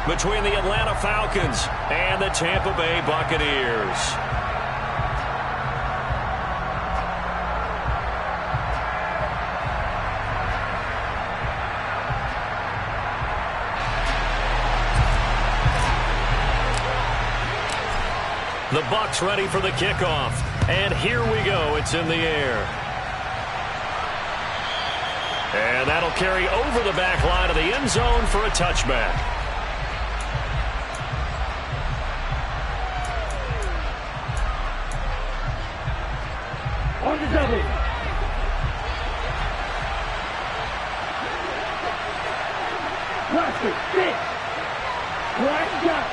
between the Atlanta Falcons and the Tampa Bay Buccaneers. The Bucs ready for the kickoff. And here we go. It's in the air. And that'll carry over the back line of the end zone for a touchback. On the double. Classic, six. Right shot.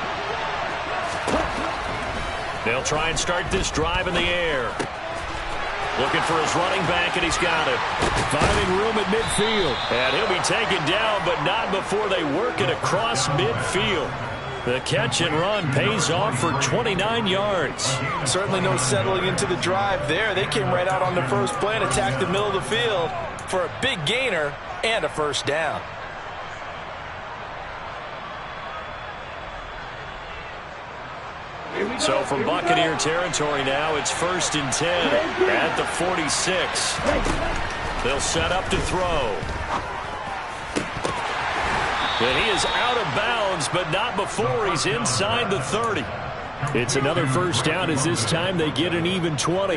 They'll try and start this drive in the air. Looking for his running back, and he's got it. Finding room at midfield. And he'll be taken down, but not before they work it across midfield. The catch and run pays off for 29 yards. Certainly no settling into the drive there. They came right out on the first play and attacked the middle of the field for a big gainer and a first down. So from Buccaneer territory now, it's 1st and 10 at the 46. They'll set up to throw. And he is out of bounds, but not before he's inside the 30. It's another first down as this time they get an even 20.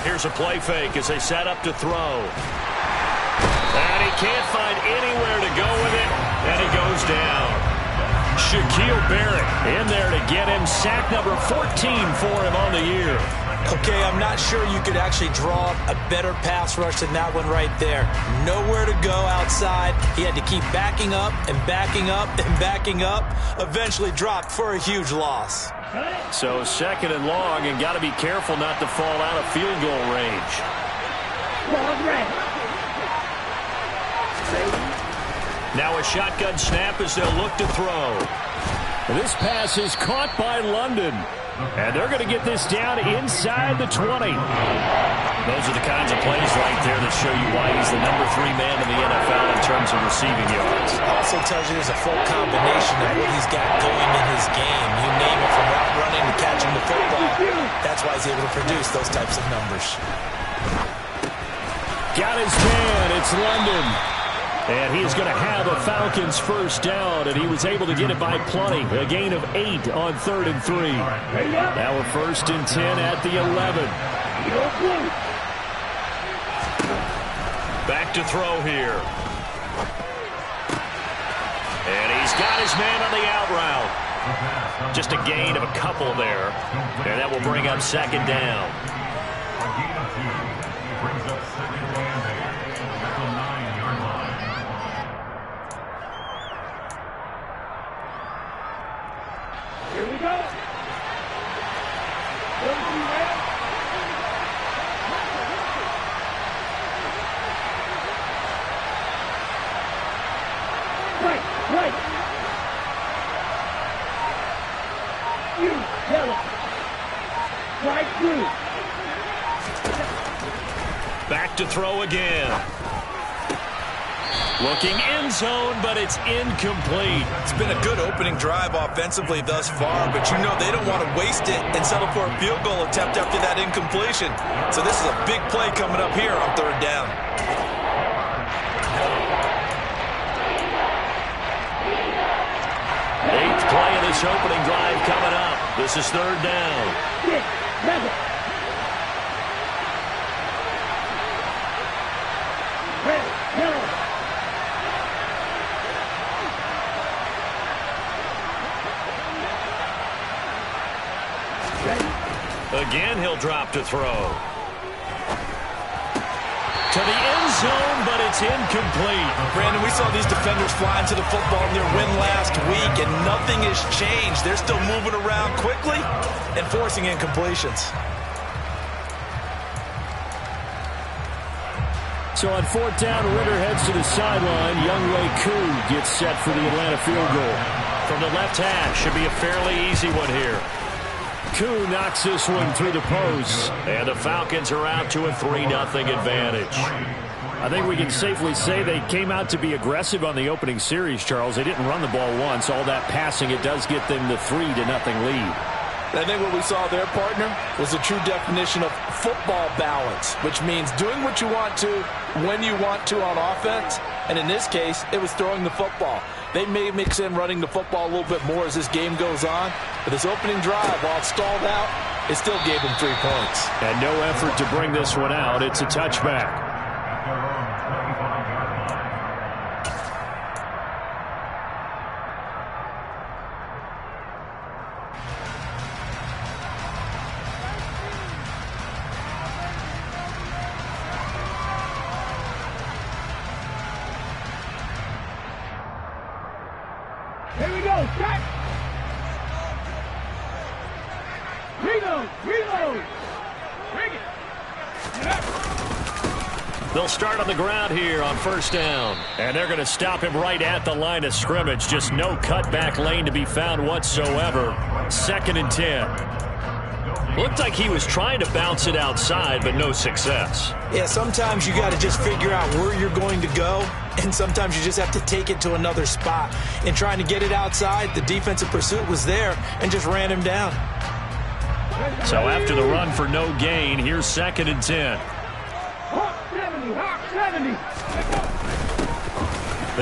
Here's a play fake as they set up to throw. And he can't find anywhere to go with it, and he goes down. Shaquille Barrett in there to get him. Sack number 14 for him on the year. Okay, I'm not sure you could actually draw up a better pass rush than that one right there. Nowhere to go outside. He had to keep backing up and backing up and backing up. Eventually dropped for a huge loss. So 2nd and long, and got to be careful not to fall out of field goal range. Now a shotgun snap as they'll look to throw. This pass is caught by London. And they're going to get this down inside the 20. Those are the kinds of plays right there that show you why he's the number 3 man in the NFL in terms of receiving yards. Also tells you there's a full combination of what he's got going in his game. You name it, from route running to catching the football. That's why he's able to produce those types of numbers. Got his man. It's London. And he's going to have a Falcons first down, and he was able to get it by plenty. A gain of 8 on 3rd and 3. Now a 1st and 10 at the 11. Back to throw here. And he's got his man on the out route. Just a gain of a couple there. And that will bring up 2nd down. Here we go. Right. You tell it. Right through. Back to throw again. Looking end zone, but it's incomplete. It's been a good opening drive offensively thus far, but you know they don't want to waste it and settle for a field goal attempt after that incompletion. So this is a big play coming up here on 3rd down. Eighth play of this opening drive coming up. This is 3rd down. Again, he'll drop to throw. To the end zone, but it's incomplete. Brandon, we saw these defenders fly into the football in their win last week, and nothing has changed. They're still moving around quickly and forcing incompletions. So on 4th down, Ritter heads to the sideline. Younghoe Koo gets set for the Atlanta field goal. from the left hash. Should be a fairly easy one here. Koo knocks this one through the post. And the Falcons are out to a 3-0 advantage. I think we can safely say they came out to be aggressive on the opening series, Charles. They didn't run the ball once. All that passing, it does get them the 3-0 lead. I think what we saw there, partner, was a true definition of football balance, which means doing what you want to, when you want to on offense. And in this case, it was throwing the football. They may mix in running the football a little bit more as this game goes on. But this opening drive, while it stalled out, it still gave them 3 points. And no effort to bring this one out. It's a touchback. Here we go, set! Reload! Reload! Bring it! They'll start on the ground here on first down. And they're going to stop him right at the line of scrimmage. Just no cutback lane to be found whatsoever. 2nd and 10. Looked like he was trying to bounce it outside, but no success. Yeah, sometimes you got to just figure out where you're going to go, and sometimes you just have to take it to another spot. In trying to get it outside, the defensive pursuit was there and just ran him down. So after the run for no gain, here's 2nd and 10. Hawk 70! Hawk 70!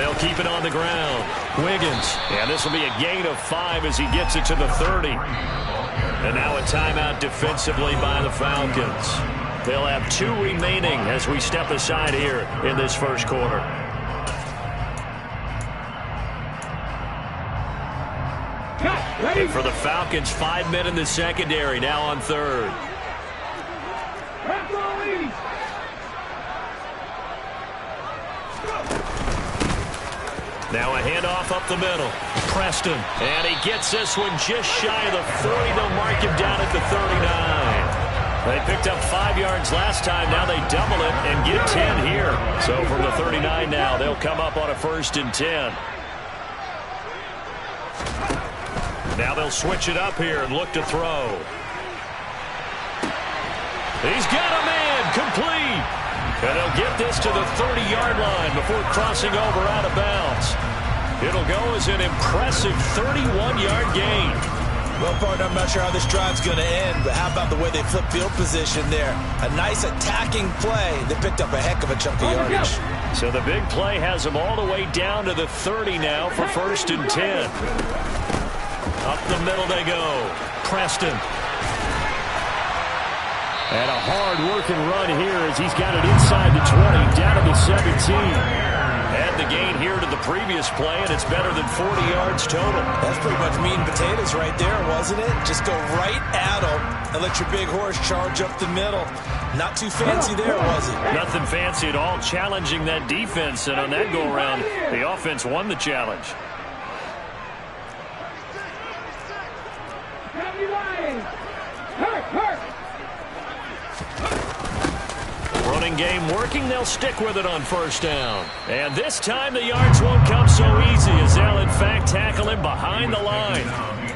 They'll keep it on the ground. Wiggins. And this will be a gain of 5 as he gets it to the 30. And now a timeout defensively by the Falcons. They'll have 2 remaining as we step aside here in this first quarter. And for the Falcons, 5 men in the secondary, now on 3rd. Now a handoff up the middle. Preston. And he gets this one just shy of the 40. They'll mark him down at the 39. They picked up 5 yards last time. Now they double it and get 10 here. So from the 39 now, they'll come up on a 1st and 10. Now they'll switch it up here and look to throw. He's got a man. Complete. And they'll get this to the 30-yard line before crossing over out of bounds. It'll go as an impressive 31-yard gain. Well, partner, I'm not sure how this drive's going to end, but how about the way they flip field position there? A nice attacking play. They picked up a heck of a chunk of yardage. So the big play has them all the way down to the 30 now for 1st and 10. Up the middle they go. Preston. And a hard-working run here as he's got it inside the 20, down to the 17. And the gain here to the previous play, and it's better than 40 yards total. That's pretty much meat and potatoes right there, wasn't it? Just go right at him and let your big horse charge up the middle. Not too fancy there, was it? Nothing fancy at all, challenging that defense. And on that go-around, the offense won the challenge. Running game working. They'll stick with it on 1st down. And this time the yards won't come so easy as they'll in fact tackle him behind the line.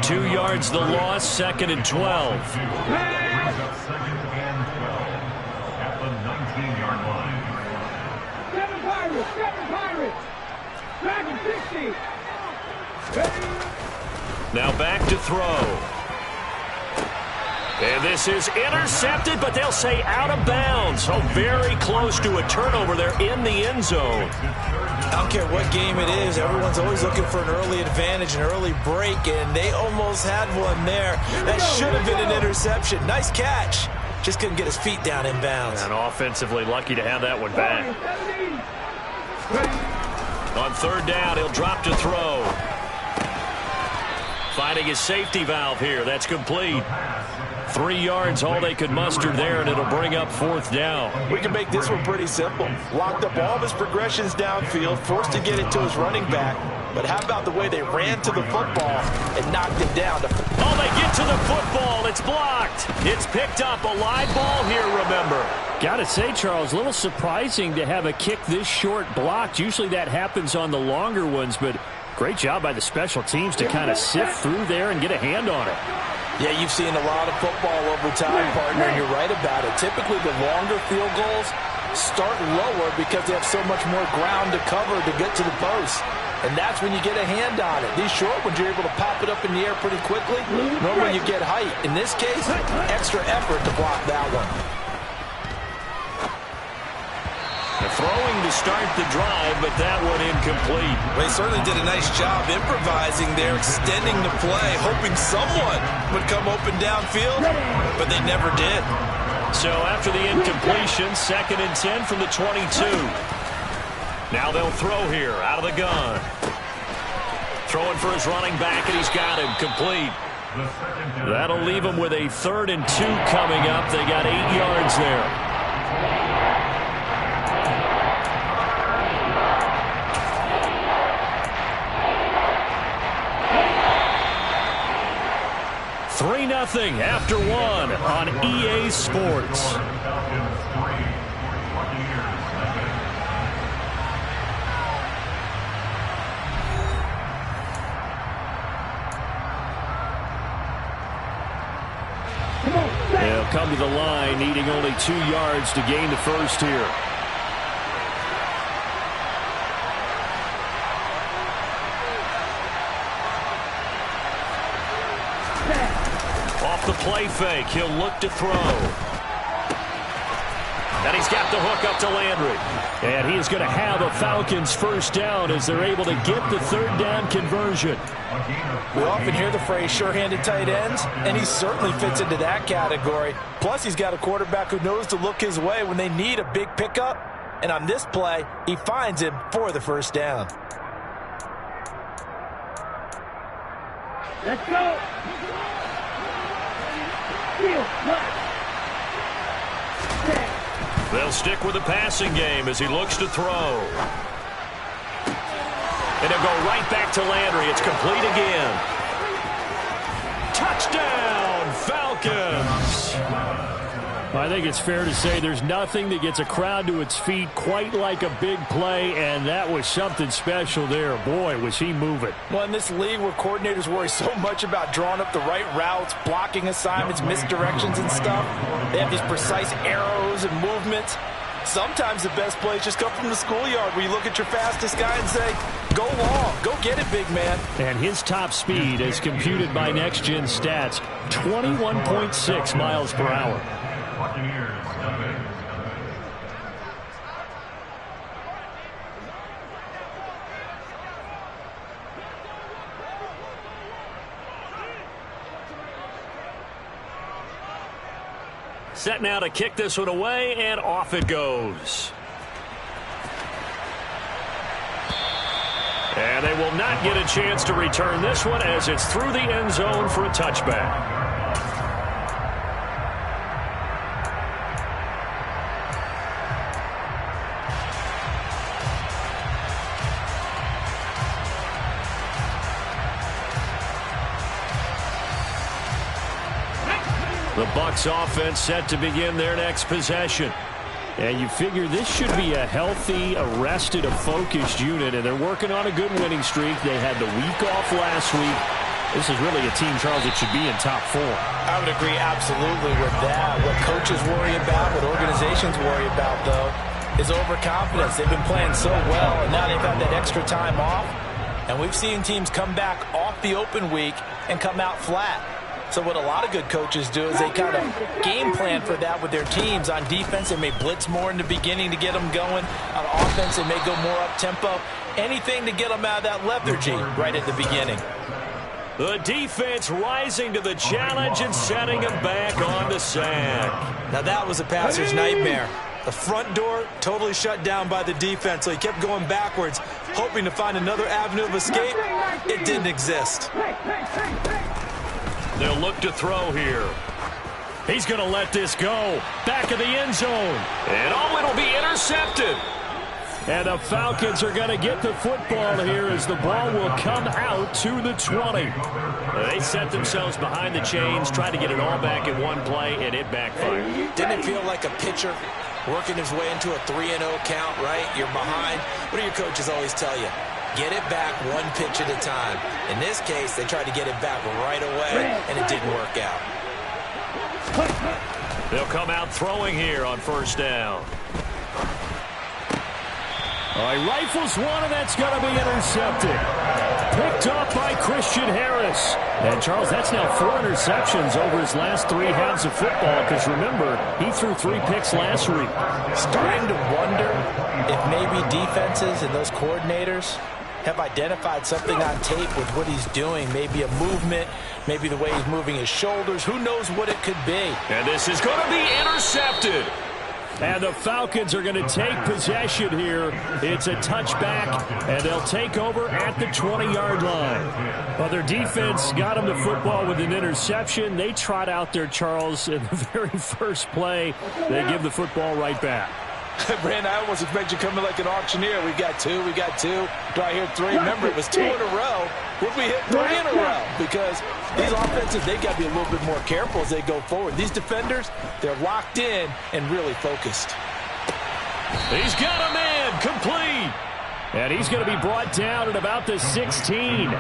2 yards the loss, 2nd and 12. Seven Pirates! Dragon 60! Now back to throw. And this is intercepted, but they'll say out of bounds. So very close to a turnover there in the end zone. I don't care what game it is. Everyone's always looking for an early advantage, an early break, and they almost had one there. That should have been an interception. Nice catch. Just couldn't get his feet down in bounds. And offensively lucky to have that one back. On 3rd down, he'll drop to throw. Finding his safety valve here. That's complete. 3 yards, all they could muster there, and it'll bring up 4th down. We can make this one pretty simple. Locked up all of his progressions downfield, forced to get it to his running back. But how about the way they ran to the football and knocked it down? Oh, they get to the football. It's blocked. It's picked up. A live ball here, remember. Got to say, Charles, a little surprising to have a kick this short blocked. Usually that happens on the longer ones, but Great job by the special teams to kind of sift through there and get a hand on it. Yeah, you've seen a lot of football over time, partner, and you're right about it. Typically, the longer field goals start lower because they have so much more ground to cover to get to the post. And that's when you get a hand on it. These short ones, you're able to pop it up in the air pretty quickly. Normally, you get height. In this case, extra effort to block that one. Throwing to start the drive, but that one incomplete. They certainly did a nice job improvising there, extending the play, hoping someone would come open downfield, but they never did. So after the incompletion, 2nd and 10 from the 22. Now they'll throw here out of the gun. Throwing for his running back, and he's got him complete. That'll leave him with a 3rd and 2 coming up. They got 8 yards there. Nothing after 1 on EA Sports. They'll come to the line, needing only 2 yards to gain the first here. The play fake. He'll look to throw. And he's got the hook up to Landry. And he is going to have a Falcons first down as they're able to get the 3rd down conversion. We often hear the phrase sure-handed tight ends, and he certainly fits into that category. Plus, he's got a quarterback who knows to look his way when they need a big pickup. And on this play, he finds him for the first down. Let's go. They'll stick with the passing game as he looks to throw. And he'll go right back to Landry. It's complete again. Touchdown, Falcons! I think it's fair to say there's nothing that gets a crowd to its feet quite like a big play, and that was something special there. Boy, was he moving. Well, in this league where coordinators worry so much about drawing up the right routes, blocking assignments, misdirections and stuff, they have these precise arrows and movements. Sometimes the best plays just come from the schoolyard where you look at your fastest guy and say, go long, go get it, big man. And his top speed, as computed by Next Gen Stats, 21.6 miles per hour. Set now to kick this one away, and off it goes. And they will not get a chance to return this one as it's through the end zone for a touchback. The Bucs offense set to begin their next possession. And you figure this should be a healthy, arrested, focused unit, and they're working on a good winning streak. They had the week off last week. This is really a team, Charles, that should be in top 4. I would agree absolutely with that. What coaches worry about, what organizations worry about, though, is overconfidence. They've been playing so well, and now they've had that extra time off. And we've seen teams come back off the open week and come out flat. So what a lot of good coaches do is they kind of game plan for that with their teams. On defense, they may blitz more in the beginning to get them going. On offense, they may go more up-tempo. Anything to get them out of that lethargy right at the beginning. The defense rising to the challenge and setting him back on the sack. Now that was a passer's nightmare. The front door totally shut down by the defense, so he kept going backwards, hoping to find another avenue of escape. It didn't exist. They'll look to throw here. He's going to let this go. Back of the end zone. And it'll be intercepted. And the Falcons are going to get the football here as the ball will come out to the 20. They set themselves behind the chains, trying to get it all back in one play, and it backfired. Didn't it feel like a pitcher working his way into a 3-0 count, right? You're behind. What do your coaches always tell you? Get it back one pitch at a time. In this case, they tried to get it back right away, and it didn't work out. They'll come out throwing here on first down. All right, rifles one, and that's going to be intercepted. Picked up by Christian Harris. And, Charles, that's now 4 interceptions over his last 3 halves of football, because, remember, he threw 3 picks last week. Starting to wonder if maybe defenses and those coordinators have identified something on tape with what he's doing. Maybe a movement, maybe the way he's moving his shoulders. Who knows what it could be? And this is going to be intercepted. And the Falcons are going to take possession here. It's a touchback, and they'll take over at the 20-yard line. Well, their defense got them the football with an interception. They trot out there, Charles, in the very first play. They give the football right back. Brandon, I almost expect you coming like an auctioneer. We got 2, we got 2. Do I hear 3? Remember, it was 2 in a row. Would we hit 3 in a row? Because these offenses, they got to be a little bit more careful as they go forward. These defenders, they're locked in and really focused. He's got a man, complete. And he's going to be brought down at about the 16.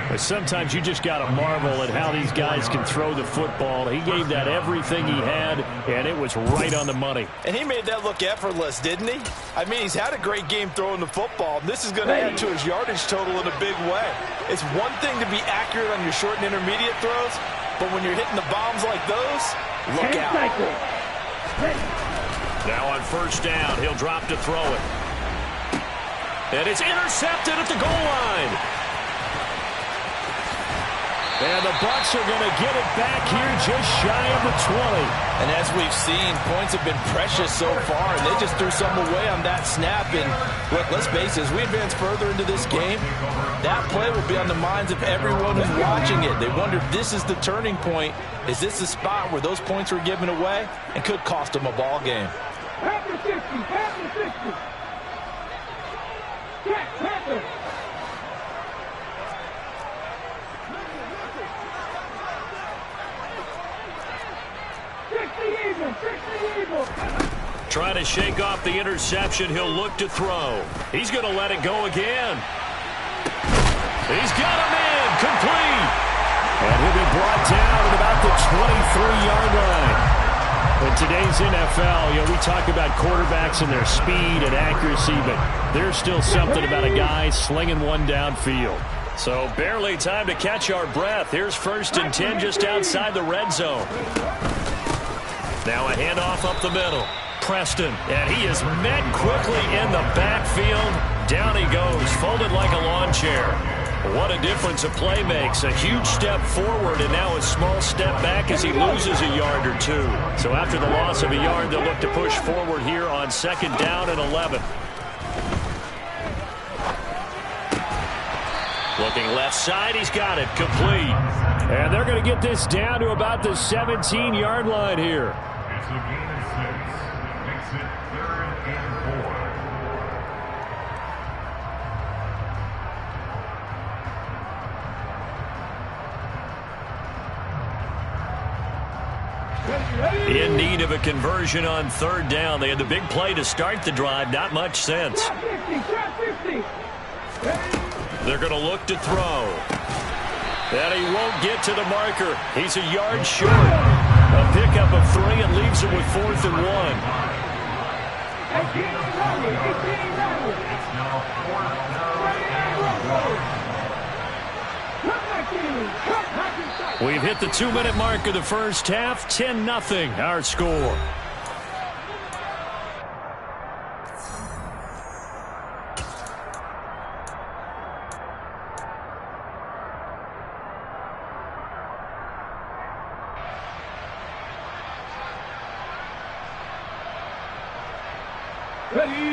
But sometimes you just got to marvel at how these guys can throw the football. He gave that everything he had, and it was right on the money. And he made that look effortless, didn't he? I mean, he's had a great game throwing the football. This is going to add to his yardage total in a big way. It's one thing to be accurate on your short and intermediate throws, but when you're hitting the bombs like those, look out. Now on first down, he'll drop to throw it. And it's intercepted at the goal line. And the Bucs are going to get it back here just shy of the 20. And as we've seen, points have been precious so far, and they just threw some away on that snap. And look, let's face it, as we advance further into this game, that play will be on the minds of everyone who's watching it. They wonder if this is the turning point. Is this the spot where those points were given away and could cost them a ball game? Panther 60, Panther 60. Jack Panther. Trying to shake off the interception. He'll look to throw. He's going to let it go again. He's got a man, complete. And he'll be brought down at about the 23-yard line. In today's NFL, we talk about quarterbacks and their speed and accuracy, but there's still something about a guy slinging one downfield. So barely time to catch our breath. Here's 1st and 10 just outside the red zone. Now a handoff up the middle. Preston, and he is met quickly in the backfield. Down he goes, folded like a lawn chair. What a difference a play makes. A huge step forward and now a small step back as he loses a yard or 2. So after the loss of a yard, they'll look to push forward here on 2nd down and 11. Looking left side, he's got it, complete. And they're going to get this down to about the 17-yard line here. It's a gain of 6. Makes it 3rd and 4. In need of a conversion on 3rd down. They had the big play to start the drive. Not much sense. They're going to look to throw. And he won't get to the marker. He's a yard short. A pickup of 3 and leaves him with 4th and 1. It's now 4th down. We've hit the 2-minute mark of the first half. 10-0 our score.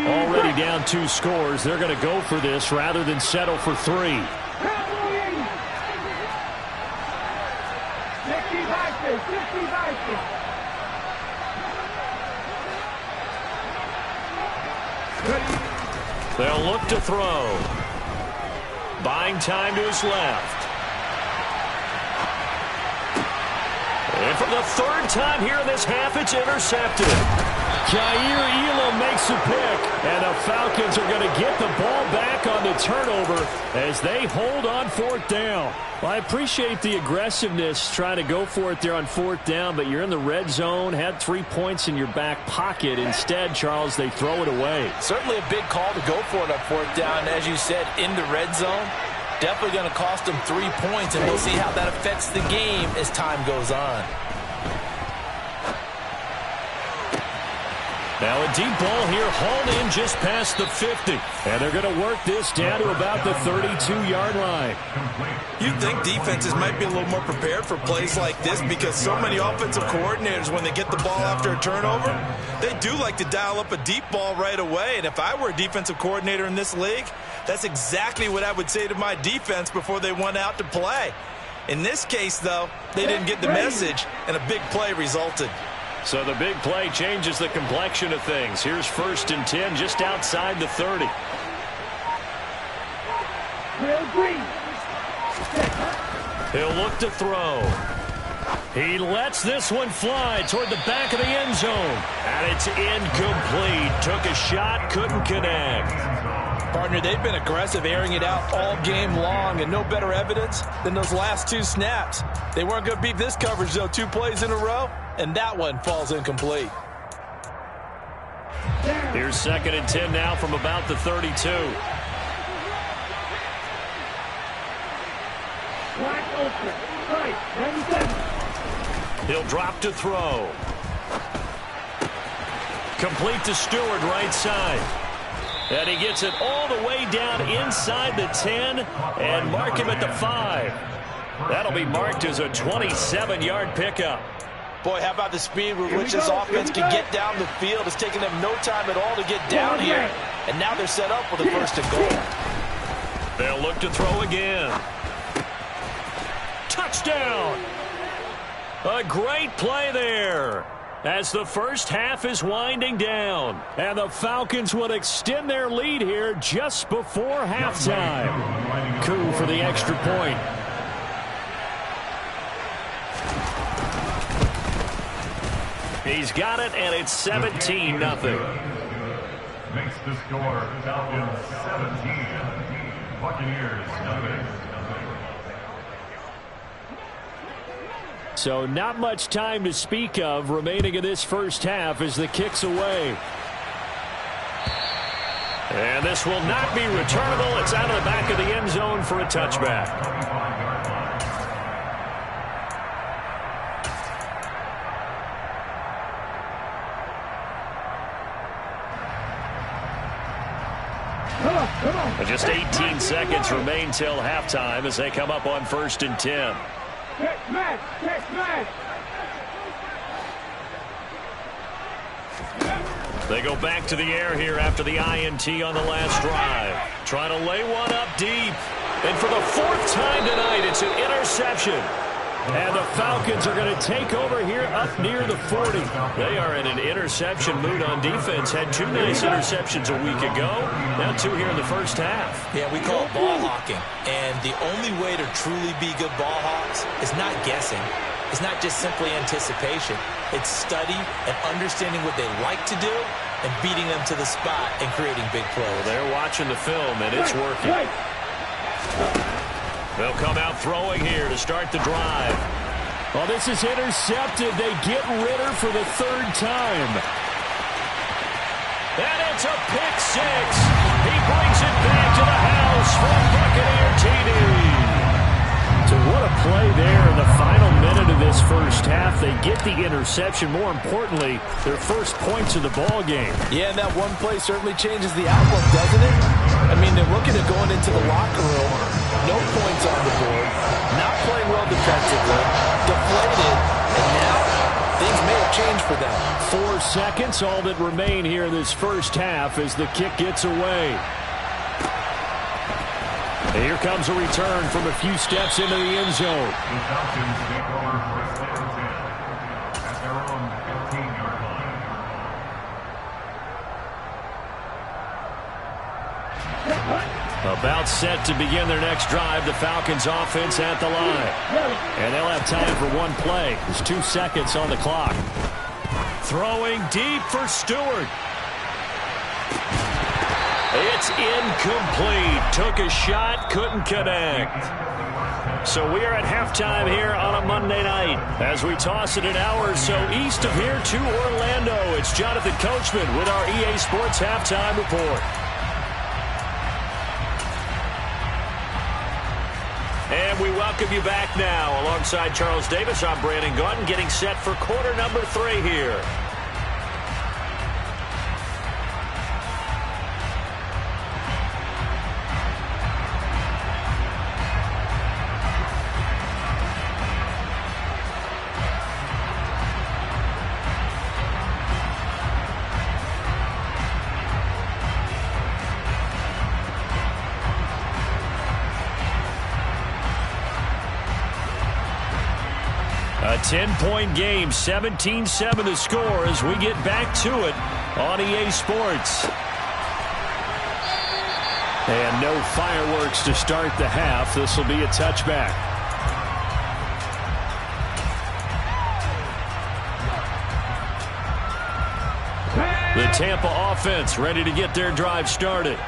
Already down 2 scores. They're going to go for this rather than settle for 3. They'll look to throw. Buying time to his left. And for the 3rd time here in this half, it's intercepted. Jair Elam makes a pick, and the Falcons are going to get the ball back on the turnover as they hold on fourth down. Well, I appreciate the aggressiveness trying to go for it there on fourth down, but you're in the red zone, had 3 points in your back pocket. Instead, Charles, they throw it away. Certainly a big call to go for it on fourth down. As you said, in the red zone, definitely going to cost them 3 points, and we'll see how that affects the game as time goes on. Now a deep ball here, hauled in just past the 50. And they're going to work this down to about the 32-yard line. You'd think defenses might be a little more prepared for plays like this because so many offensive coordinators, when they get the ball after a turnover, they do like to dial up a deep ball right away. And if I were a defensive coordinator in this league, that's exactly what I would say to my defense before they went out to play. In this case, though, they didn't get the message, and a big play resulted. So the big play changes the complexion of things. Here's 1st and 10 just outside the 30. He'll look to throw. He lets this one fly toward the back of the end zone. And it's incomplete. Took a shot, couldn't connect. Partner, they've been aggressive, airing it out all game long, and no better evidence than those last 2 snaps. They weren't going to beat this coverage, though, 2 plays in a row, and that one falls incomplete. Here's 2nd and 10 now from about the 32. He'll drop to throw. Complete to Stewart, right side. And he gets it all the way down inside the 10 and mark him at the 5. That'll be marked as a 27-yard pickup. Boy, how about the speed with which this offense can get down the field? It's taken them no time at all to get down here. And now they're set up with a 1st and goal. They'll look to throw again. Touchdown! A great play there as the first half is winding down. And the Falcons will extend their lead here just before halftime. Coup for the extra point. He's got it, and it's 17-0. Makes the score Falcons 17, Buccaneers nothing. So not much time to speak of remaining in this first half as the kick's away. And this will not be returnable. It's out of the back of the end zone for a touchback. Just 18 seconds remain till halftime as they come up on 1st and 10. They go back to the air here after the INT on the last drive. Trying to lay one up deep. And for the 4th time tonight, it's an interception. And the Falcons are going to take over here up near the 40. They are in an interception mood on defense. Had 2 nice interceptions a week ago. Now 2 here in the first half. Yeah, we call it ball hawking. And the only way to truly be good ball hawks is not guessing. It's not just simply anticipation. It's study and understanding what they like to do and beating them to the spot and creating big plays. Well, they're watching the film, and it's working. They'll come out throwing here to start the drive. Well, this is intercepted. They get Ritter for the 3rd time. And it's a pick 6. He brings it back to the house for Buccaneer TD. So what a play there in the final minute of this first half. They get the interception. More importantly, their first points of the ball game. Yeah, and that one play certainly changes the outlook, doesn't it? I mean, they're looking at going into the locker room. No points on the board. Not playing well defensively. Deflated. And now things may have changed for them. 4 seconds, all that remain here in this first half as the kick gets away. And here comes a return from a few steps into the end zone. The Falcons take over 1st and 10 at their own 15-yard line. About set to begin their next drive. The Falcons offense at the line. And they'll have time for one play. There's 2 seconds on the clock. Throwing deep for Stewart. It's incomplete. Took a shot, couldn't connect. So we are at halftime here on a Monday night. As we toss it an hour or so east of here to Orlando, it's Jonathan Coachman with our EA Sports Halftime Report. And we welcome you back now. Alongside Charles Davis, I'm Brandon Gaudin, getting set for quarter number 3 here. A 10-point game, 17-7 the score as we get back to it on EA Sports. And no fireworks to start the half. This will be a touchback. The Tampa offense ready to get their drive started.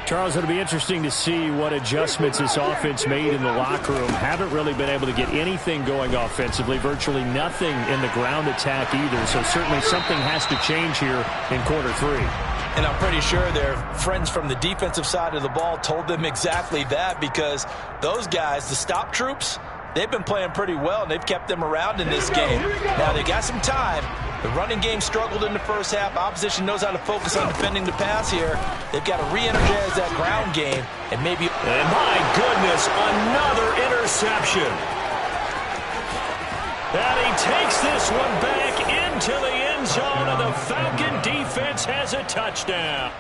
Charles, it'll be interesting to see what adjustments this offense made in the locker room. Haven't really been able to get anything going offensively, virtually nothing in the ground attack either. So certainly something has to change here in quarter 3. And I'm pretty sure their friends from the defensive side of the ball told them exactly that, because those guys, the stop troops, they've been playing pretty well, and they've kept them around in this game. Now, they got some time. The running game struggled in the first half. Opposition knows how to focus on defending the pass here. They've got to re-energize that ground game and maybe... And my goodness, another interception. And he takes this one back into the end zone, and the Falcon defense has a touchdown.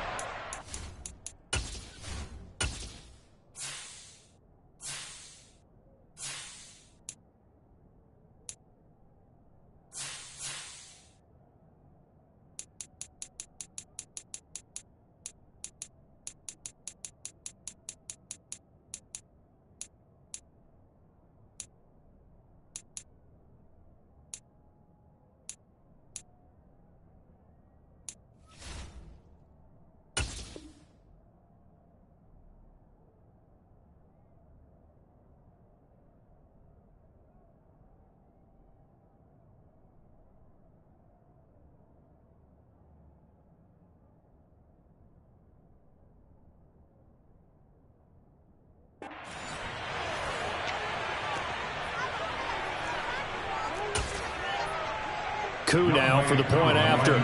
Coup now for the point after.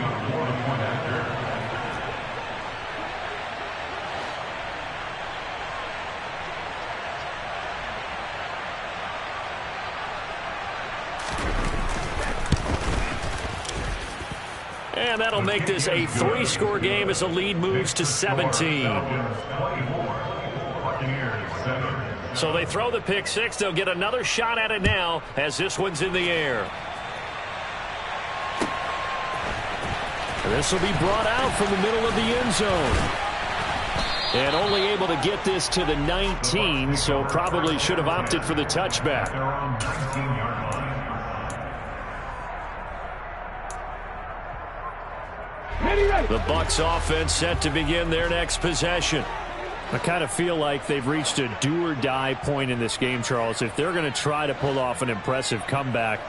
And that'll make this a 3-score game as the lead moves to 17. So they throw the pick 6. They'll get another shot at it now as this one's in the air. This will be brought out from the middle of the end zone. And only able to get this to the 19, so probably should have opted for the touchback. The Bucs offense set to begin their next possession. I kind of feel like they've reached a do-or-die point in this game, Charles. If they're going to try to pull off an impressive comeback,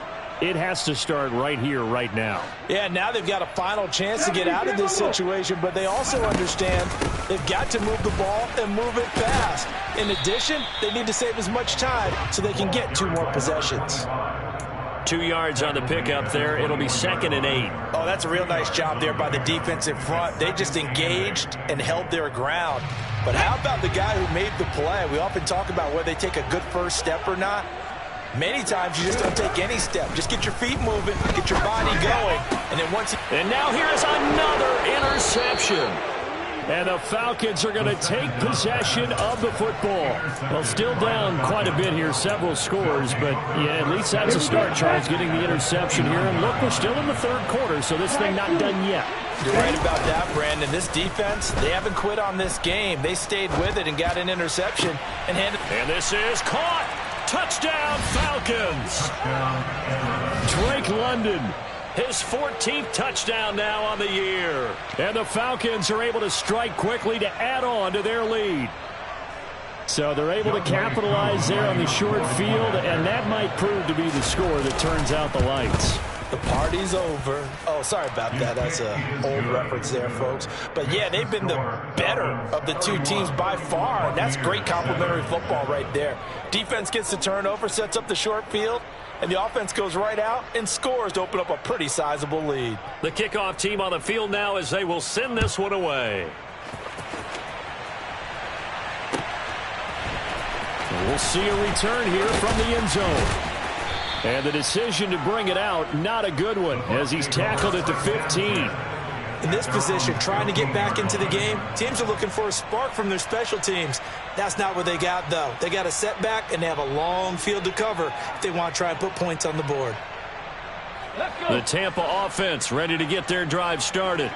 it has to start right here, right now. Yeah, now they've got a final chance to get out of this situation, but they also understand they've got to move the ball and move it fast. In addition, they need to save as much time so they can get 2 more possessions. 2 yards on the pickup there. It'll be 2nd and 8. Oh, that's a real nice job there by the defensive front. They just engaged and held their ground. But how about the guy who made the play? We often talk about whether they take a good first step or not. Many times you just don't take any step. Just get your feet moving, get your body going, and then once... And now here's another interception. And the Falcons are going to take possession of the football. Well, still down quite a bit here, several scores, but yeah, at least that's a start, Charles, getting the interception here. And look, we're still in the 3rd quarter, so this thing not done yet. You're right about that, Brandon. This defense, they haven't quit on this game. They stayed with it and got an interception. And this is caught. Touchdown, Falcons. Drake London His 14th touchdown now on the year. And the Falcons are able to strike quickly to add on to their lead. So they're able to capitalize there on the short field, and that might prove to be the score that turns out the lights. The party's over. Oh, sorry about that. That's an old reference there, folks. But, yeah, they've been the better of the two teams by far, and that's great complimentary football right there. Defense gets the turnover, sets up the short field, and the offense goes right out and scores to open up a pretty sizable lead. The kickoff team on the field now as they will send this one away. We'll see a return here from the end zone. And the decision to bring it out, not a good one, as he's tackled at the 15. In this position, trying to get back into the game, teams are looking for a spark from their special teams. That's not what they got, though. They got a setback, and they have a long field to cover if they want to try and put points on the board. The Tampa offense ready to get their drive started.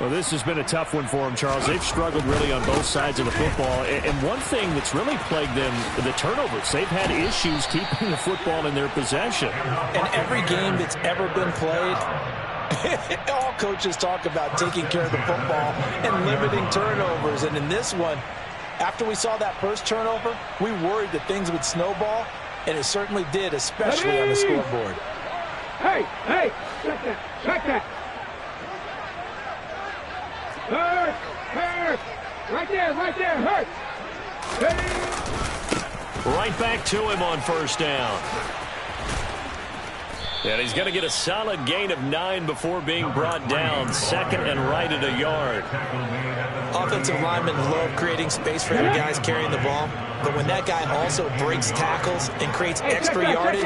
Well, this has been a tough one for them, Charles. They've struggled really on both sides of the football. And one thing that's really plagued them, the turnovers. They've had issues keeping the football in their possession. And every game that's ever been played, all coaches talk about taking care of the football and limiting turnovers. And in this one, after we saw that first turnover, we worried that things would snowball, and it certainly did, especially on the scoreboard. Hey, check that. Hurt. Right there, hurt. Hey. Right back to him on first down. And he's going to get a solid gain of 9 before being brought down. Second and right at a yard. Offensive linemen love creating space for other guys carrying the ball. But when that guy also breaks tackles and creates extra yardage,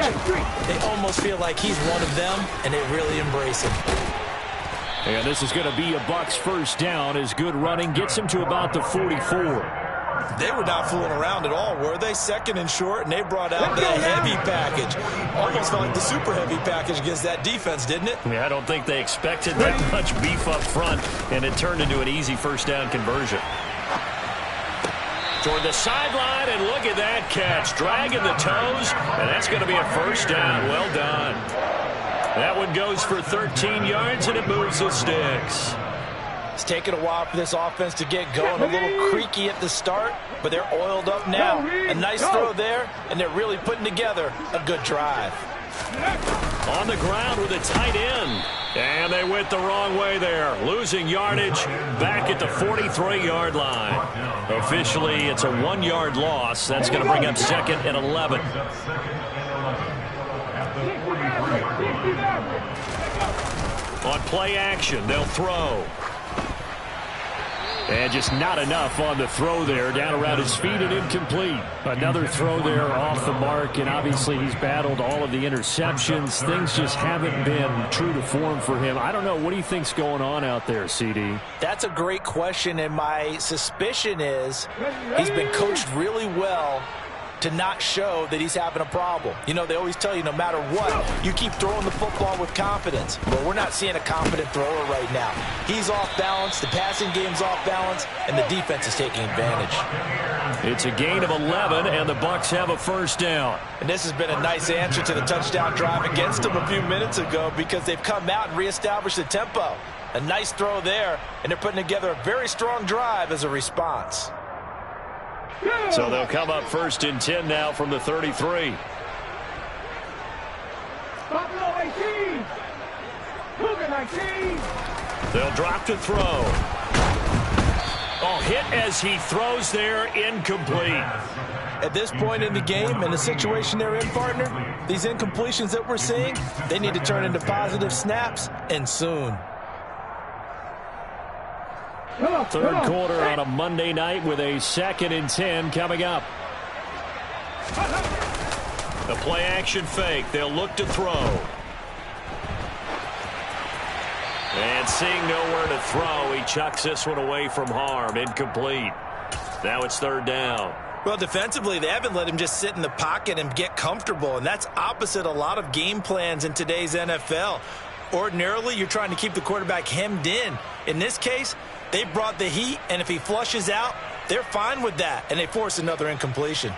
they almost feel like he's one of them, and they really embrace him. And this is going to be a Bucs first down as good running gets him to about the 44. They were not fooling around at all, were they? Second and short, and they brought out the heavy package. Almost felt like the super heavy package against that defense, didn't it? Yeah, I don't think they expected that much beef up front, and it turned into an easy first down conversion. Toward the sideline, and look at that catch. Dragging the toes, and that's going to be a first down. Well done. That one goes for 13 yards, and it moves the sticks. It's taken a while for this offense to get going. A little creaky at the start, but they're oiled up now. A nice throw there, and they're really putting together a good drive. On the ground with a tight end. And they went the wrong way there. Losing yardage back at the 43-yard line. Officially, it's a 1-yard loss. That's going to bring up second and 11. On play action, they'll throw. And just not enough on the throw there. Down around his feet and incomplete. Another throw there off the mark, and obviously he's battled all of the interceptions. Things just haven't been true to form for him. I don't know. What do you think's going on out there, CD? That's a great question, and my suspicion is he's been coached really well to not show that he's having a problem. You know, they always tell you no matter what, you keep throwing the football with confidence. But we're not seeing a confident thrower right now. He's off balance, the passing game's off balance, and the defense is taking advantage. It's a gain of 11, and the Bucs have a first down. And this has been a nice answer to the touchdown drive against them a few minutes ago because they've come out and reestablished the tempo. A nice throw there, and they're putting together a very strong drive as a response. So they'll come up first and 10 now from the 33. Buffalo 18. Cougar 19. They'll drop to throw. Oh, hit as he throws there, incomplete. At this point in the game and the situation they're in, partner, these incompletions that we're seeing, they need to turn into positive snaps, and soon. Third quarter on a Monday night with a 2nd and 10 coming up. The play action fake. They'll look to throw. And seeing nowhere to throw, he chucks this one away from harm. Incomplete. Now it's third down. Well, defensively, they haven't let him just sit in the pocket and get comfortable, and that's opposite a lot of game plans in today's NFL. Ordinarily, you're trying to keep the quarterback hemmed in. In this case, they brought the heat, and if he flushes out, they're fine with that, and they force another incompletion.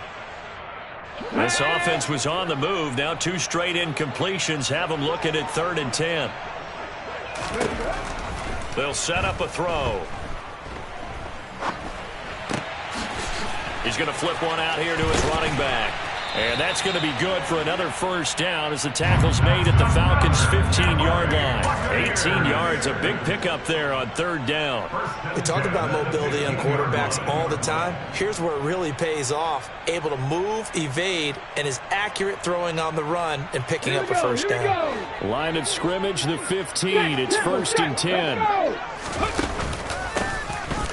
This offense was on the move. Now 2 straight incompletions have them looking at 3rd and 10. They'll set up a throw. He's going to flip one out here to his running back. And that's going to be good for another first down as the tackle's made at the Falcons' 15-yard line. 18 yards, a big pickup there on 3rd down. We talk about mobility on quarterbacks all the time. Here's where it really pays off. Able to move, evade, and is accurate throwing on the run and picking up a first down. Line of scrimmage, the 15. It's 1st and 10.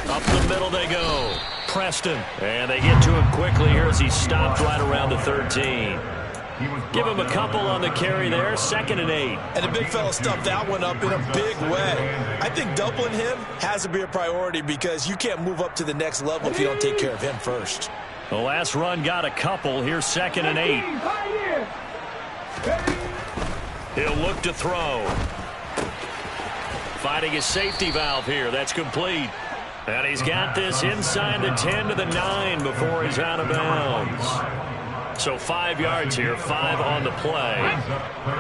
Up the middle they go. Preston. And they get to him quickly here as he stopped right around the 13. Give him a couple on the carry there. 2nd and 8. And the big fella stuffed that one up in a big way. I think doubling him has to be a priority because you can't move up to the next level if you don't take care of him first. The last run got a couple. Here's 2nd and 8. He'll look to throw. Finding his safety valve here. That's complete. And he's got this inside the 10 to the 9 before he's out of bounds. So 5 yards here, 5 on the play.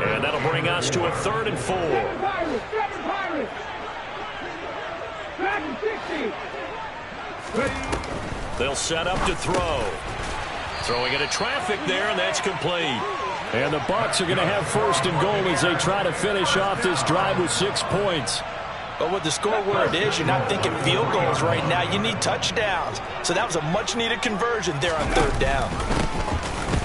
And that'll bring us to a 3rd and 4. They'll set up to throw. Throwing into traffic there, and that's complete. And the Bucs are going to have 1st and goal as they try to finish off this drive with 6 points. But with the score where it is, you're not thinking field goals right now. You need touchdowns. So that was a much-needed conversion there on 3rd down.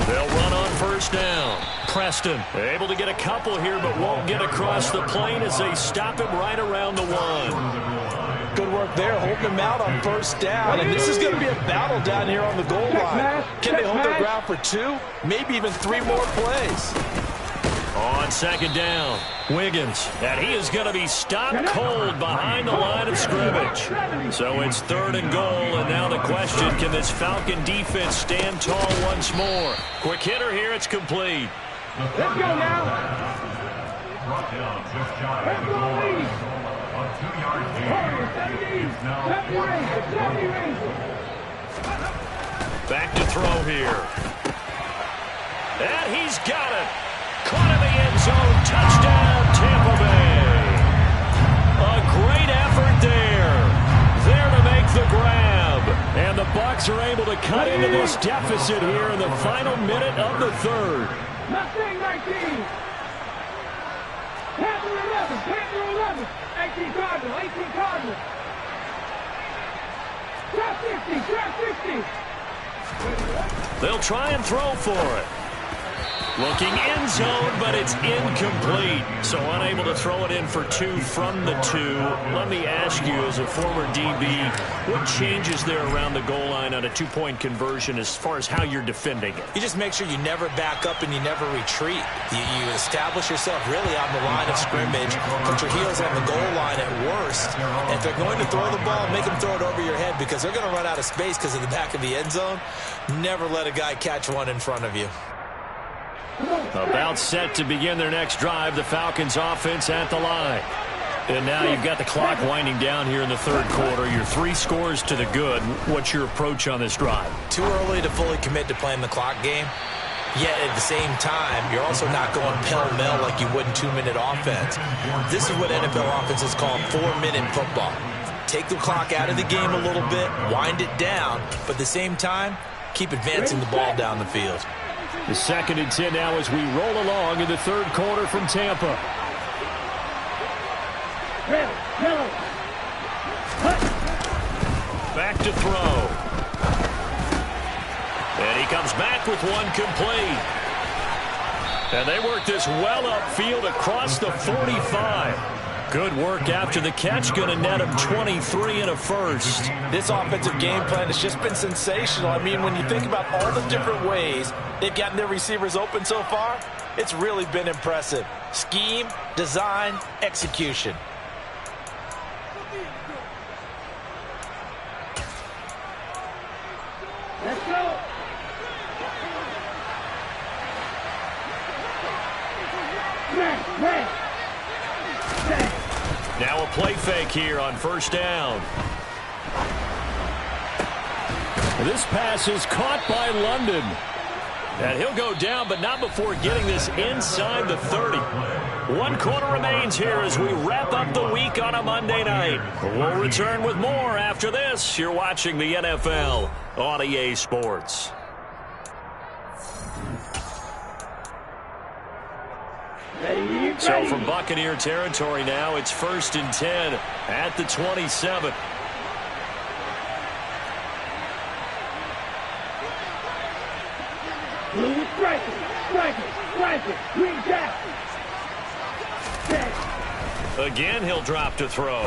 They'll run on 1st down. Preston able to get a couple here, but won't get across the plane as they stop him right around the 1. Good work there, holding him out on 1st down. And this is going to be a battle down here on the goal line. Can they hold their ground for 2, maybe even 3 more plays? On 2nd down, Wiggins, and he is going to be stopped cold behind the line of scrimmage. So it's 3rd and goal, and now the question, can this Falcon defense stand tall once more? Quick hitter here, it's complete. Let's go now. Brought down just shy of the goal line. A 2-yard gain is now 4. Back to throw here. And he's got it. Caught in the end zone. Touchdown, Tampa Bay. A great effort there. There to make the grab. And the Bucs are able to cut into this deficit here in the final minute of the 3rd. Mustang 19. Panther 11. Panther 11. 18 Cardinal. 18 Cardinal. Trap 60. Trap 60. They'll try and throw for it. Looking end zone, but it's incomplete. So unable to throw it in for 2 from the 2. Let me ask you, as a former DB, what changes there around the goal line on a 2-point conversion as far as how you're defending it? You just make sure you never back up and you never retreat. You establish yourself really on the line of scrimmage. Put your heels on the goal line at worst. And if they're going to throw the ball, make them throw it over your head because they're going to run out of space because of the back of the end zone. Never let a guy catch one in front of you. About set to begin their next drive, the Falcons offense at the line. And now you've got the clock winding down here in the 3rd quarter. You're 3 scores to the good. What's your approach on this drive? Too early to fully commit to playing the clock game. Yet at the same time, you're also not going pell-mell like you would in 2-minute offense. This is what NFL offenses call 4-minute football. Take the clock out of the game a little bit, wind it down, but at the same time, keep advancing the ball down the field. The 2nd and 10 now as we roll along in the 3rd quarter from Tampa. Back to throw. And he comes back with one complete. And they work this well upfield across the 45. Good work after the catch. Going to net him 23 and a first. This offensive game plan has just been sensational. I mean, when you think about all the different ways they've gotten their receivers open so far, it's really been impressive. Scheme, design, execution. Let's go. Now a play fake here on 1st down. This pass is caught by London. And he'll go down, but not before getting this inside the 30. 1 quarter remains here as we wrap up the week on a Monday night. We'll return with more after this. You're watching the NFL on EA Sports. So from Buccaneer territory now, it's 1st and 10 at the 27. Again, he'll drop to throw.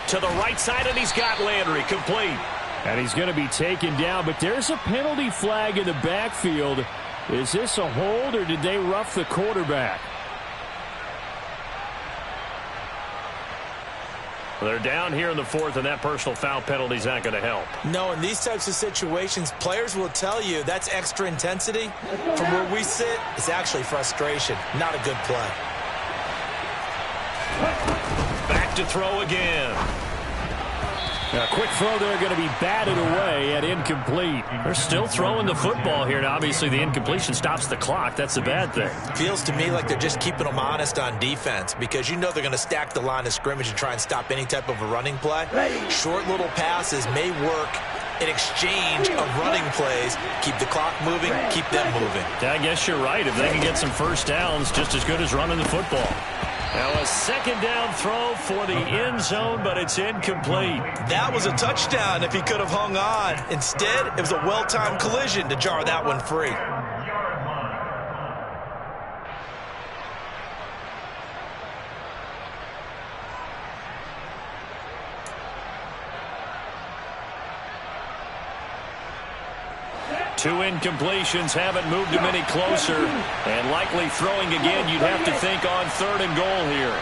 To the right side, and he's got Landry complete. And he's going to be taken down, but there's a penalty flag in the backfield. Is this a hold, or did they rough the quarterback? They're down here in the 4th, and that personal foul penalty is not going to help. No, in these types of situations, players will tell you that's extra intensity. From where we sit, it's actually frustration. Not a good play. Back to throw again. A quick throw there, going to be batted away and incomplete. They're still throwing the football here. Now, obviously, the incompletion stops the clock. That's a bad thing. Feels to me like they're just keeping them honest on defense because you know they're going to stack the line of scrimmage and try and stop any type of a running play. Short little passes may work in exchange of running plays. Keep the clock moving, keep them moving. I guess you're right. If they can get some first downs, just as good as running the football. Now a 2nd down throw for the end zone, but it's incomplete. That was a touchdown if he could have hung on. Instead, it was a well-timed collision to jar that one free. 2 incompletions haven't moved him any closer. And likely throwing again, you'd have to think on 3rd and goal here.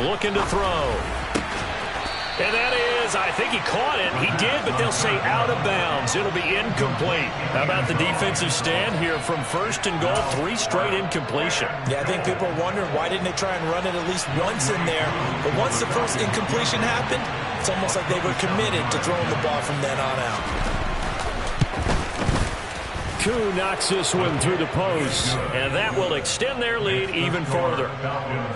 Looking to throw. And that is, I think he caught it. He did, but they'll say out of bounds. It'll be incomplete. How about the defensive stand here from 1st and goal? 3 straight incompletion. Yeah, I think people are wondering why didn't they try and run it at least once in there. But once the first incompletion happened, it's almost like they were committed to throwing the ball from then on out. Koo knocks this one through the post, and that will extend their lead even further.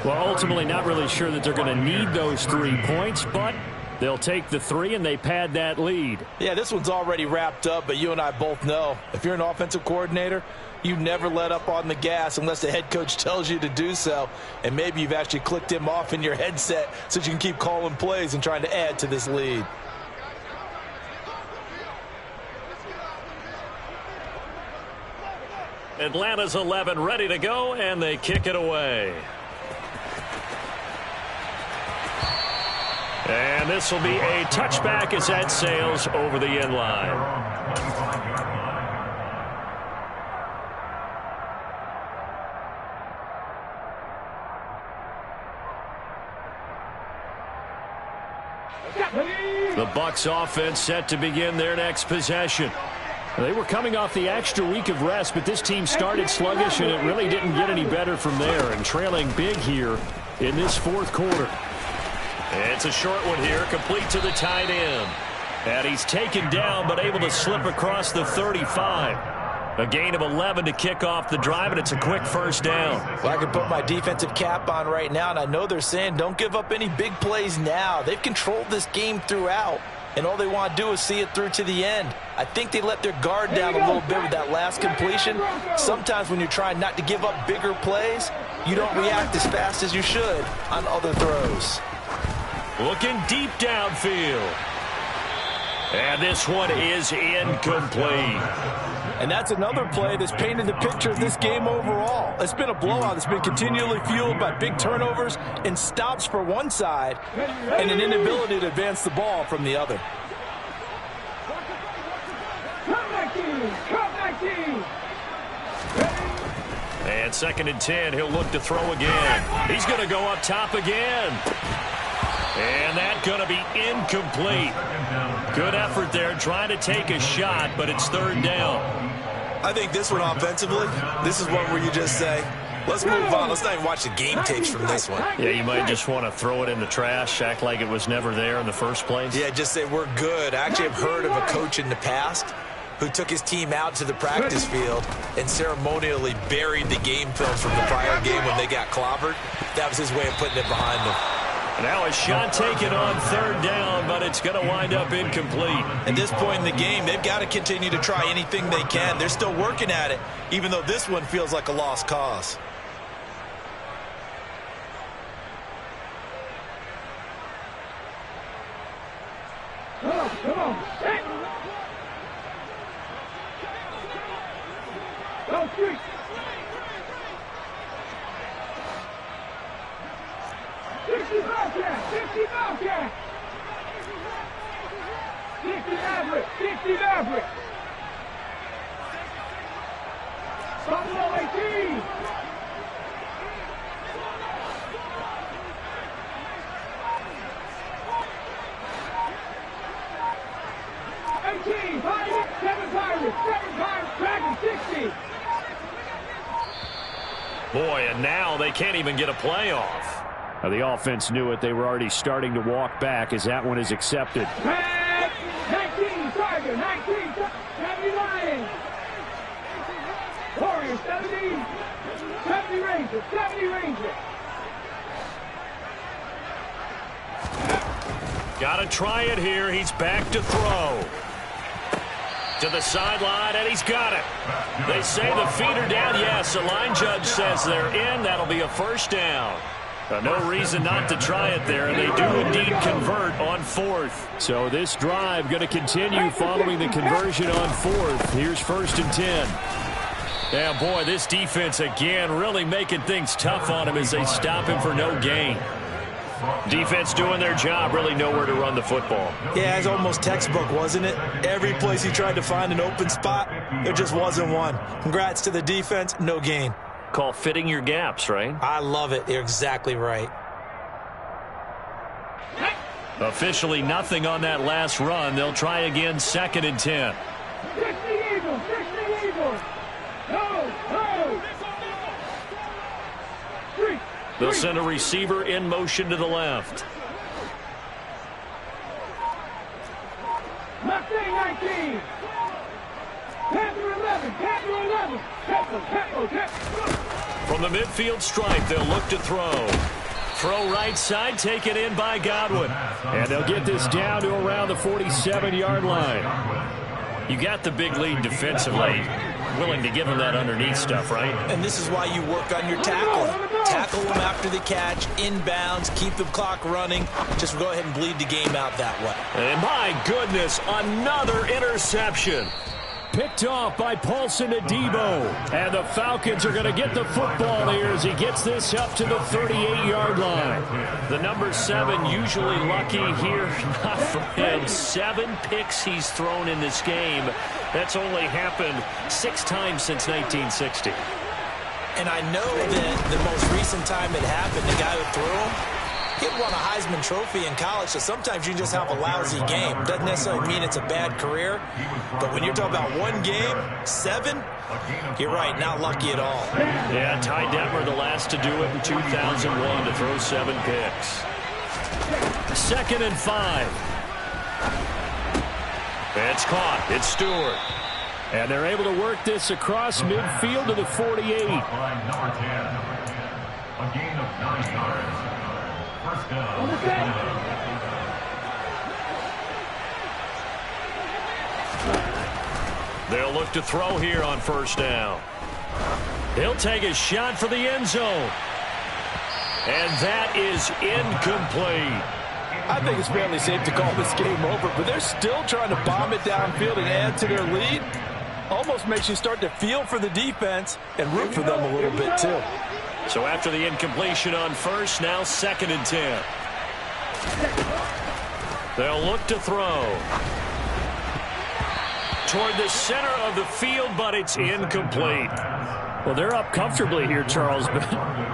Well, ultimately not really sure that they're going to need those 3 points, but they'll take the 3 and they pad that lead. Yeah, this one's already wrapped up, but you and I both know if you're an offensive coordinator, you never let up on the gas unless the head coach tells you to do so, and maybe you've actually clicked him off in your headset so you can keep calling plays and trying to add to this lead. Atlanta's 11 ready to go, and they kick it away. And this will be a touchback as that sails over the end line. The Bucs offense set to begin their next possession. They were coming off the extra week of rest, but this team started sluggish, and it really didn't get any better from there, and trailing big here in this 4th quarter. It's a short one here, complete to the tight end. And he's taken down, but able to slip across the 35. A gain of 11 to kick off the drive, and it's a quick 1st down. Well, I could put my defensive cap on right now, and I know they're saying don't give up any big plays now. They've controlled this game throughout, and all they want to do is see it through to the end. I think they let their guard down a little bit with that last completion. Sometimes when you're trying not to give up bigger plays, you don't react as fast as you should on other throws. Looking deep downfield. And this one is incomplete. And that's another play that's painted the picture of this game overall. It's been a blowout that's been continually fueled by big turnovers and stops for one side and an inability to advance the ball from the other. And 2nd and 10, he'll look to throw again. He's going to go up top again. And that's going to be incomplete. Good effort there, trying to take a shot, but it's 3rd down. I think this one offensively, this is one where you just say, Let's move on. Let's not even watch the game tapes from this one. Yeah, you might just want to throw it in the trash, act like it was never there in the first place. Yeah, just say we're good. I actually have heard of a coach in the past who took his team out to the practice field and ceremonially buried the game film from the prior game when they got clobbered. That was his way of putting it behind them. Now a shot taken on third down, but it's going to wind up incomplete. At this point in the game, they've got to continue to try anything they can. They're still working at it, even though this one feels like a lost cause. Come on. Hey. Go street. 60 Bobcat. 60 Bobcat. 60 Maverick. 60 Maverick. Buffalo 18. Boy, and now they can't even get a playoff. Now the offense knew it. They were already starting to walk back as that one is accepted. 19 Tiger, 19 70 Lions. Warriors 70, 70 Rangers, 70 Rangers. Got to try it here. He's back to throw. To the sideline, and he's got it. They say the feet are down. Yes, the line judge says they're in. That'll be a first down. No reason not to try it there, and they do indeed convert on fourth. So this drive going to continue following the conversion on fourth. Here's 1st and 10. Yeah, boy, this defense again really making things tough on him as they stop him for no gain. Defense doing their job, really nowhere to run the football. Yeah, it's almost textbook, wasn't it? Every place he tried to find an open spot, there just wasn't one. Congrats to the defense, no gain. Call fitting your gaps, right? I love it. You're exactly right. Officially nothing on that last run. They'll try again, 2nd and 10. 60 Eagles, 60 Eagles. No. They'll send a receiver in motion to the left. Mustang 19. Panther 11. Panther 11. Pepper. From the midfield stripe, they'll look to throw. Throw right side, taken in by Godwin. And they'll get this down to around the 47-yard line. You got the big lead defensively. Willing to give them that underneath stuff, right? And this is why you work on your tackling. Tackle them after the catch, inbounds, keep the clock running. Just go ahead and bleed the game out that way. And my goodness, another interception. Picked off by Paulson Adebo. And the Falcons are going to get the football here as he gets this up to the 38-yard line. The number 7 usually lucky here. Not for him. 7 picks he's thrown in this game. That's only happened 6 times since 1960. And I know that the most recent time it happened, the guy who threw him, he won a Heisman Trophy in college, so sometimes you just have a lousy game. Doesn't necessarily mean it's a bad career, but when you're talking about one game, 7, you're right, not lucky at all. Yeah, Ty Detmer, the last to do it in 2001 to throw 7 picks. 2nd and 5. It's caught. It's Stewart. And they're able to work this across midfield to the 48. Number 10. A gain of 9 yards. First down. They'll look to throw here on 1st down. He'll take a shot for the end zone. And that is incomplete. I think it's fairly safe to call this game over, but they're still trying to bomb it downfield and add to their lead. Almost makes you start to feel for the defense and root for them a little bit, too. So after the incompletion on 1st, now 2nd and 10. They'll look to throw. Toward the center of the field, but it's incomplete. Well, they're up comfortably here, Charles, but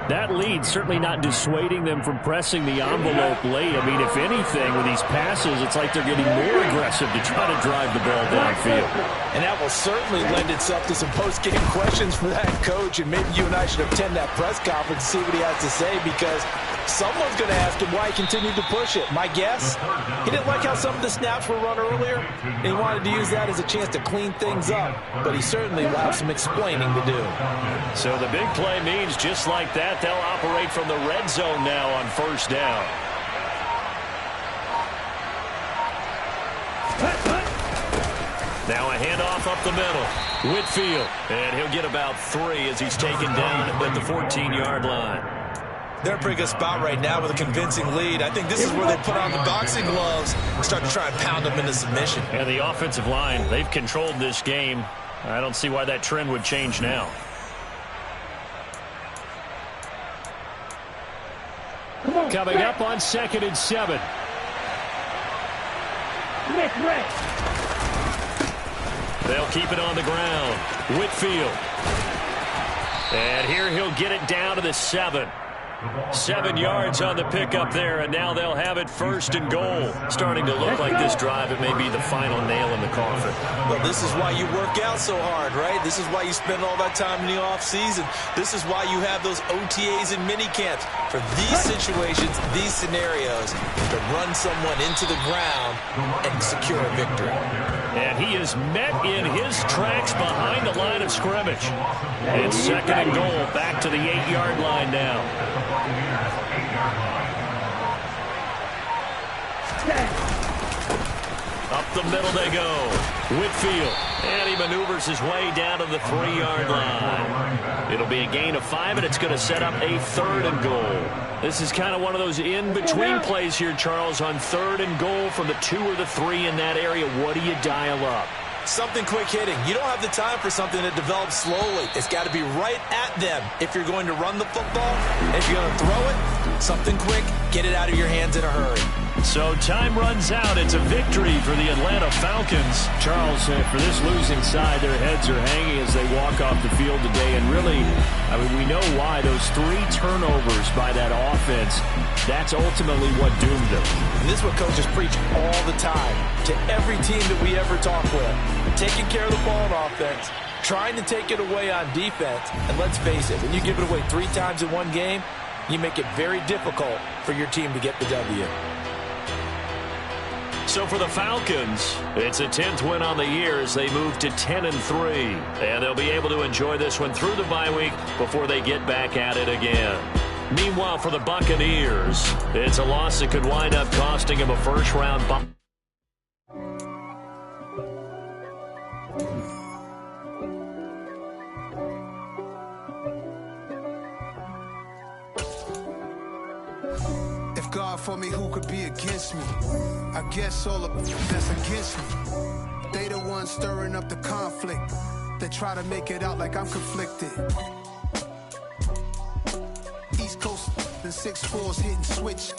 that lead certainly not dissuading them from pressing the envelope late. I mean, if anything, with these passes, it's like they're getting more aggressive to try to drive the ball downfield. And that will certainly lend itself to some post-game questions for that coach, and maybe you and I should attend that press conference and see what he has to say, because someone's going to ask him why he continued to push it. My guess, he didn't like how some of the snaps were run earlier, and he wanted to use that as a chance to clean things up, but he certainly will have some explaining to do. So the big play means just like that, they'll operate from the red zone now on first down. Now a handoff up the middle. Whitfield. And he'll get about 3 as he's taken down at the 14-yard line. They're in a pretty good spot right now with a convincing lead. I think this is where they put on the boxing gloves and start to try and pound them into submission. And the offensive line, they've controlled this game. I don't see why that trend would change now. Coming up on 2nd and 7. They'll keep it on the ground. Whitfield. And here he'll get it down to the 7. 7 yards on the pickup there, and now they'll have it 1st and goal. Starting to look like this drive, it may be the final nail in the coffin. Well, this is why you work out so hard, right? This is why you spend all that time in the offseason. This is why you have those OTAs and mini camps. For these situations, these scenarios, to run someone into the ground and secure a victory. And he is met in his tracks behind the line of scrimmage. And 2nd and goal, back to the 8-yard line now. Up the middle they go. Whitfield. And he maneuvers his way down to the 3-yard line. It'll be a gain of 5, and it's going to set up a 3rd and goal. This is kind of one of those in-between plays here, Charles, on 3rd and goal from the 2 or the 3 in that area. What do you dial up? Something quick hitting. You don't have the time for something that develops slowly. It's got to be right at them if you're going to run the football. If you're going to throw it, something quick, get it out of your hands in a hurry. So time runs out. It's a victory for the Atlanta Falcons. Charles, for this losing side, their heads are hanging as they walk off the field today. And really, I mean, we know why. Those 3 turnovers by that offense, that's ultimately what doomed them. And this is what coaches preach all the time to every team that we ever talk with. Taking care of the ball on offense, trying to take it away on defense. And let's face it, when you give it away 3 times in one game, you make it very difficult for your team to get the W. So for the Falcons, it's a 10th win on the year as they move to 10-3. And they'll be able to enjoy this one through the bye week before they get back at it again. Meanwhile, for the Buccaneers, it's a loss that could wind up costing them a first-round bye. God for me, who could be against me? I guess all of that's against me. They the ones stirring up the conflict. They try to make it out like I'm conflicted. East Coast and 6'4's hitting switch.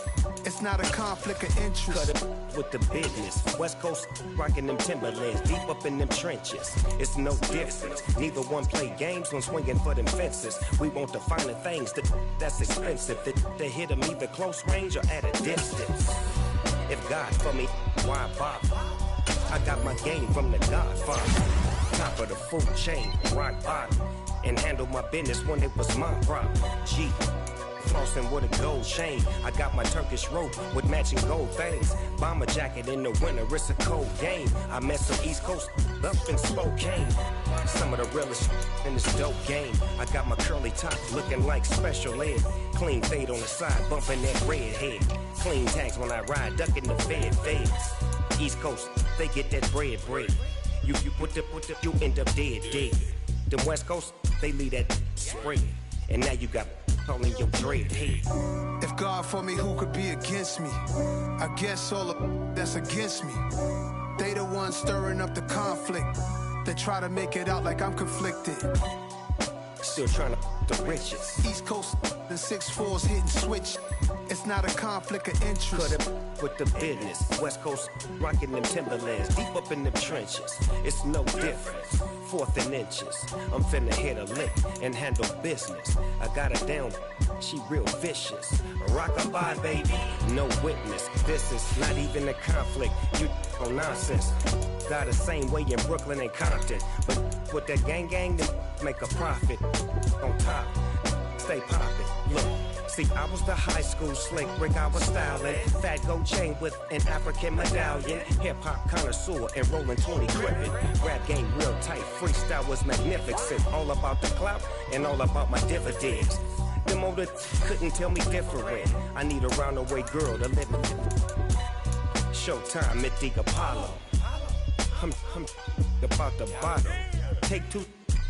It's not a conflict of interest. Cut it with the business. West Coast rocking them Timberlands, deep up in them trenches. It's no difference. Neither one play games when swinging for them fences. We want the finer things that's expensive. That hit them either close range or at a distance. If God for me, why bother? I got my game from the Godfather. Top of the food chain, rock bottom. And handle my business when it was my problem. G. Flossing with a gold chain. I got my Turkish rope with matching gold things. Bomber jacket in the winter, it's a cold game. I met some East Coast up in Spokane. Some of the realest in this dope game. I got my curly top looking like special ed. Clean fade on the side, bumping that red head. Clean tags when I ride, ducking the feds. East Coast, they get that bread. You you end up dead. Them West Coast, they leave that spray. And now you got calling your dread head. If God for me, who could be against me? I guess all of that's against me. They the ones stirring up the conflict. They try to make it out like I'm conflicted. Still trying to the riches. East Coast and 6'4's hitting switch. It's not a conflict of interest. Cut it with the business. West Coast rocking them Timberlands, deep up in them trenches. It's no difference. 4th and inches. I'm finna hit a lick and handle business. I got her down, she real vicious. Rockabye, baby, no witness. This is not even a conflict. You on nonsense. Got the same way in Brooklyn and Compton, but with that gang, then make a profit. On top, stay poppin'. Look. See, I was the high school slick brick, I was styling. Fat gold chain with an African medallion. Hip-hop connoisseur and rolling 20 gripping. Rap game real tight, freestyle was magnificent. All about the clout and all about my dividends. Them older couldn't tell me different. I need a roundaway girl to live in. Showtime at the Apollo. I'm about the bottom. Take 2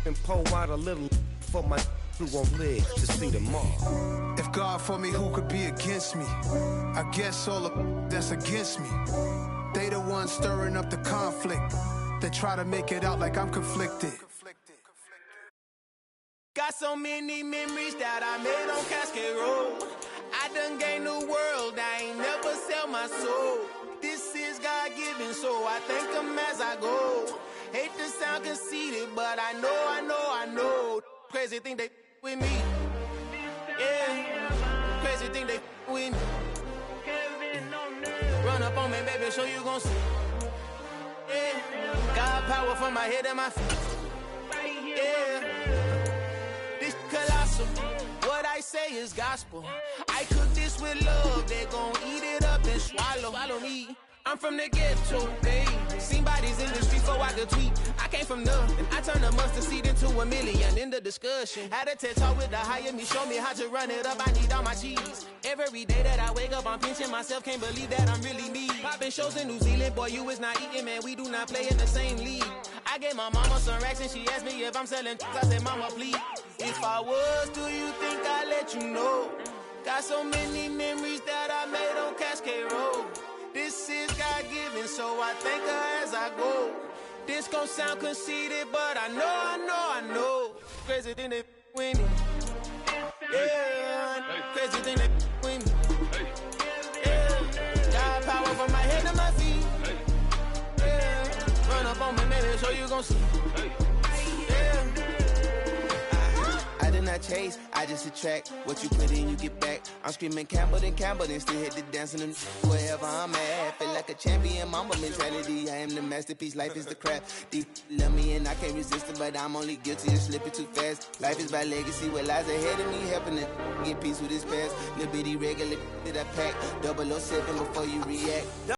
and pull out a little for my who won't live to see tomorrow. If God for me, who could be against me? I guess all of that's against me. They the ones stirring up the conflict. They try to make it out like I'm conflicted. Got so many memories that I made on Cascade Road. I done gained the world, I ain't never sell my soul. This is God-given, so I thank him as I go. Hate to sound conceited, but I know. Crazy thing they with me. Yeah, crazy thing they with me. Run up on me, baby, show you gon' see. Yeah, got power from my head and my feet. Yeah, this colossal. What I say is gospel. I cook this with love, they gon' eat it up and swallow me. I'm from the ghetto, babe. Seen bodies in the street so I could tweet. I came from nothing. I turned a mustard seed into a million in the discussion. Had a TED talk with the higher me, show me how to run it up. I need all my cheese. Every day that I wake up, I'm pinching myself. Can't believe that I'm really me. Popping shows in New Zealand, boy, you is not eating, man. We do not play in the same league. I gave my mama some racks and she asked me if I'm selling. I said, mama, please. If I was, do you think I'd let you know? Got so many memories that I made on Cascade Road. This is God-given, so I thank her as I go. This gon' sound conceited, but I know. Crazy thing they with me. Yeah, crazy thing they with me. Yeah, got power from my head to my feet. Yeah, run up on me, maybe, so you gon' see. Yeah. I did not chase, I just attract. What you put in, you get back. I'm screaming Campbell, then still hit the dancing and wherever I'm at. Feel like a champion, mama mentality. I am the masterpiece, life is the crap. These love me and I can't resist it, but I'm only guilty of slipping too fast. Life is by legacy, what lies ahead of me, helping to get peace with this past. Little bitty regular that I pack, 007 before you react.